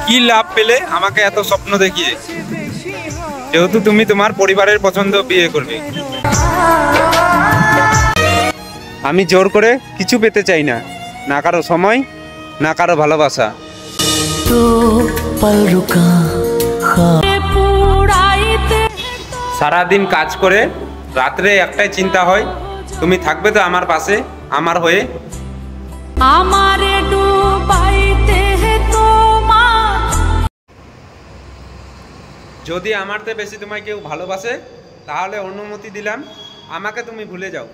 কি লাভ পেলে আমাকে এত স্বপ্ন দেখিয়ে, যেহেতু তুমি তোমার পরিবারের পছন্দ বিয়ে করবে। আমি জোর করে কিছু পেতে চাই না, না কারো সময়, না কারো ভালোবাসা। সারাদিন কাজ করে রাত্রে একটাই চিন্তা হয়, তুমি থাকবে তো আমার পাশে, আমার হয়ে। যদি আমার থেকে বেশি তোমায় কেউ ভালোবাসে, তাহলে অনুমতি দিলাম আমাকে তুমি ভুলে যাও।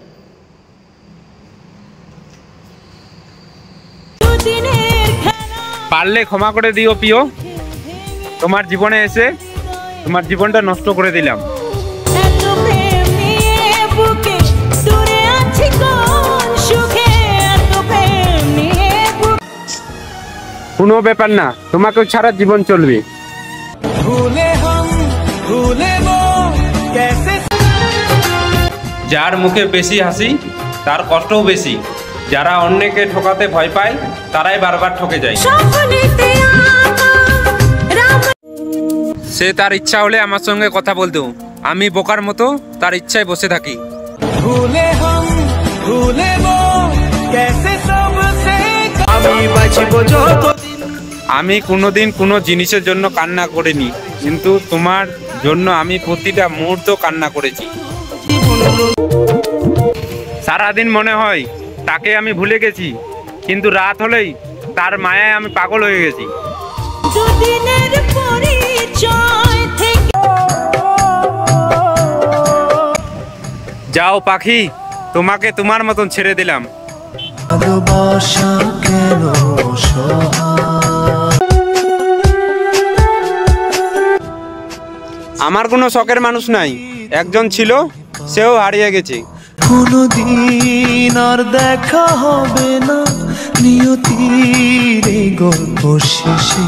পারলে ক্ষমা করে দিও প্রিয়, তোমার জীবনে এসে তোমার জীবনটা নষ্ট করে দিলাম। কোনো ব্যাপার না, তোমাকে ছাড়া জীবন চলবে। যার মুখে বেশি হাসি তার কষ্টও বেশি। যারা অন্যকে ঠকাতে ভয় পায় তারাই বারবার ঠকে যায়। সে তার ইচ্ছা হলে আমার সঙ্গে কথা বলতো, আমি বোকার মতো তার ইচ্ছায় বসে থাকি। আমি কোনোদিন কোনো জিনিসের জন্য কান্না করিনি, কিন্তু তোমার জন্য আমি প্রতিটা মুহূর্ত কান্না করেছি। সারাদিন মনে হয় তাকে আমি ভুলে গেছি, কিন্তু রাত হলেই তার মায়ায় আমি পাগল হয়ে গেছি। যাও পাখি, তোমাকে তোমার মতন ছেড়ে দিলাম। আমার কোনো শখের মানুষ নাই, একজন ছিল, সেও হারিয়ে গেছে। কোনদিন আর দেখা হবে না নিয়তির গল্প শেষে।